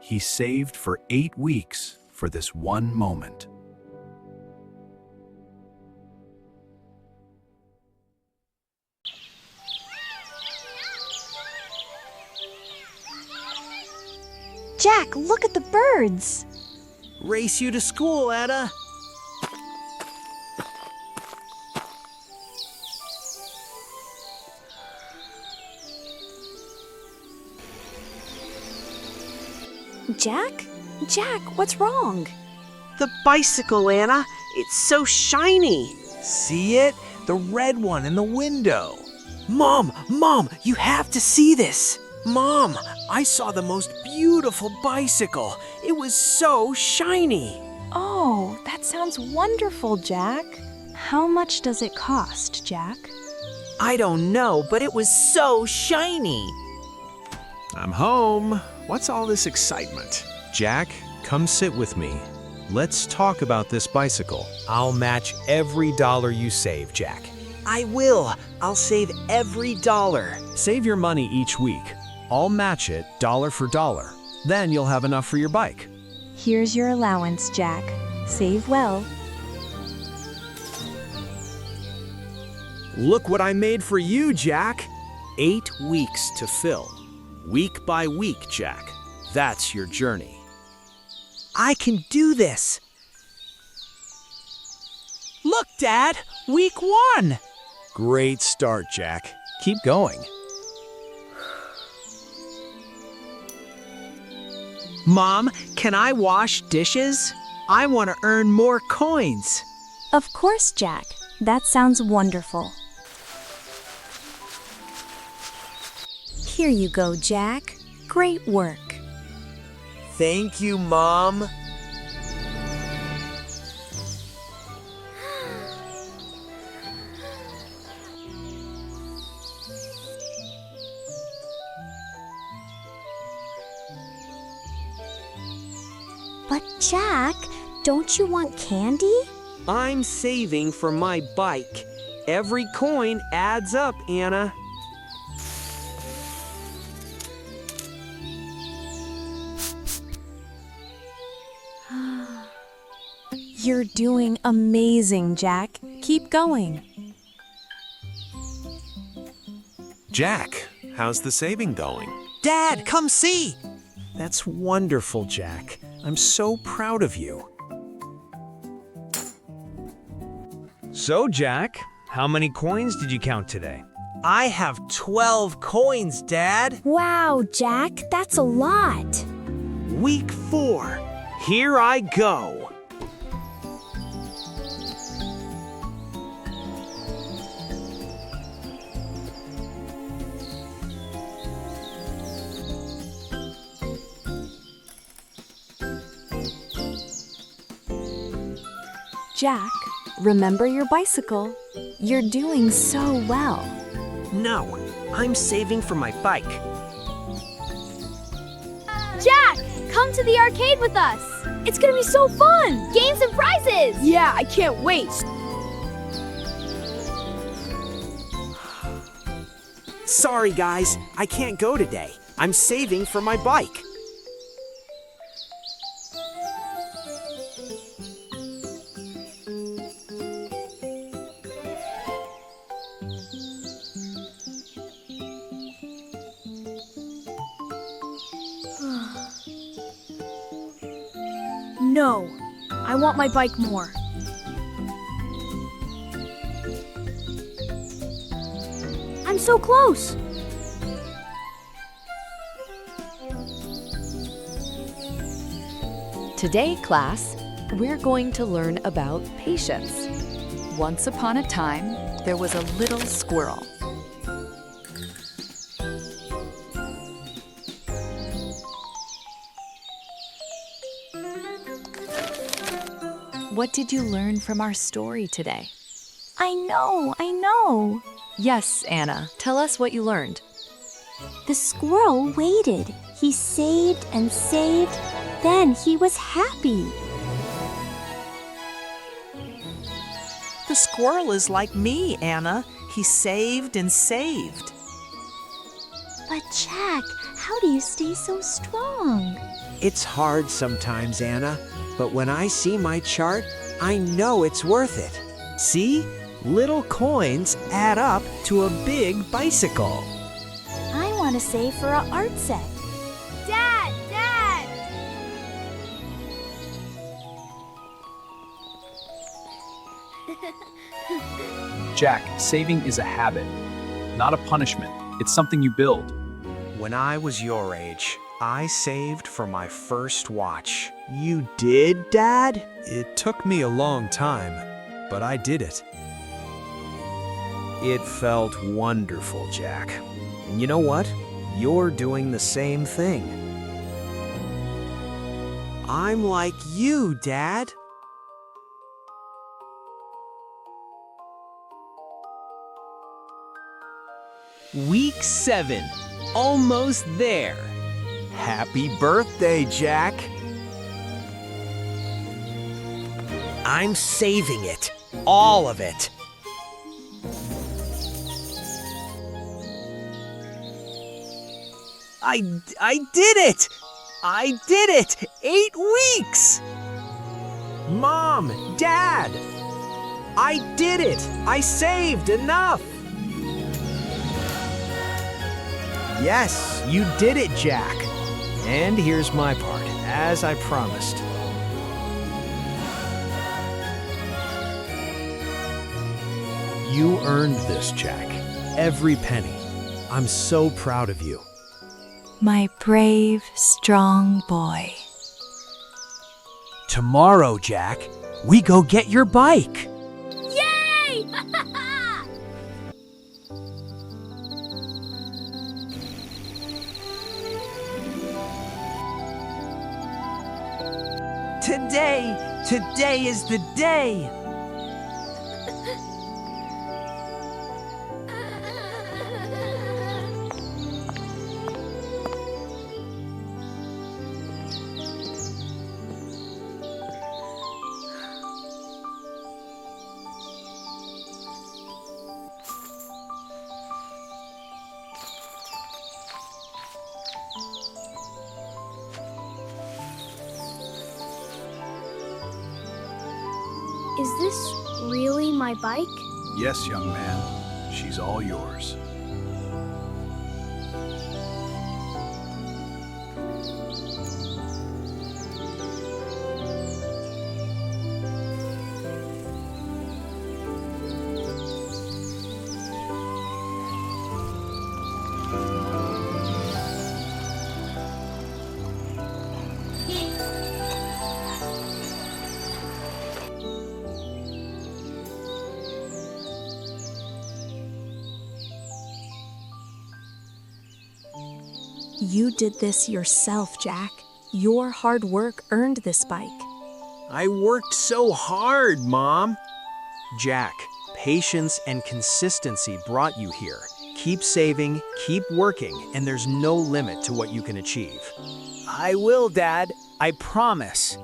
He saved for 8 weeks for this one moment. Jack, look at the birds. Race you to school, Anna. Jack? Jack, what's wrong? The bicycle, Anna. It's so shiny. See it? The red one in the window. Mom, you have to see this. Mom, I saw the most beautiful bicycle. It was so shiny. Oh, that sounds wonderful, Jack. How much does it cost, Jack? I don't know, but it was so shiny. I'm home. What's all this excitement? Jack, come sit with me. Let's talk about this bicycle. I'll match every dollar you save, Jack. I will. I'll save every dollar. Save your money each week. I'll match it dollar for dollar. Then you'll have enough for your bike. Here's your allowance, Jack. Save well. Look what I made for you, Jack. 8 weeks to fill. Week by week, Jack. That's your journey. I can do this. Look, Dad, week 1. Great start, Jack. Keep going. Mom, can I wash dishes? I want to earn more coins. Of course, Jack. That sounds wonderful. Here you go, Jack. Great work. Thank you, Mom. But Jack, don't you want candy? I'm saving for my bike. Every coin adds up, Anna. You're doing amazing, Jack. Keep going. Jack, how's the saving going? Dad, come see. That's wonderful, Jack. I'm so proud of you. So, Jack, how many coins did you count today? I have 12 coins, Dad. Wow, Jack, that's a lot. Week 4. Here I go. Jack, remember your bicycle. You're doing so well. No, I'm saving for my bike. Jack, come to the arcade with us. It's gonna be so fun. Games and prizes. Yeah, I can't wait. Sorry, guys, I can't go today. I'm saving for my bike. No, I want my bike more. I'm so close. Today, class, we're going to learn about patience. Once upon a time, there was a little squirrel. What did you learn from our story today? I know. Yes, Anna, tell us what you learned. The squirrel waited. He saved and saved. Then he was happy. The squirrel is like me, Anna. He saved and saved. But Jack, how do you stay so strong? It's hard sometimes, Anna, but when I see my chart, I know it's worth it. See? Little coins add up to a big bicycle. I want to save for an art set. Dad! Dad! Jack, saving is a habit, not a punishment. It's something you build. When I was your age, I saved for my first watch. You did, Dad? It took me a long time, but I did it. It felt wonderful, Jack. And you know what? You're doing the same thing. I'm like you, Dad. Week 7. Almost there. Happy birthday, Jack. I'm saving it. All of it. I did it! I did it! 8 weeks! Mom, Dad, I did it. I saved enough. Yes, you did it, Jack. And here's my part, as I promised. You earned this, Jack. Every penny. I'm so proud of you. My brave, strong boy. Tomorrow, Jack, we go get your bike. Yay! Today is the day. Is this really my bike? Yes, young man. She's all yours. You did this yourself, Jack. Your hard work earned this bike. I worked so hard, Mom. Jack, patience and consistency brought you here. Keep saving, keep working, and there's no limit to what you can achieve. I will, Dad. I promise.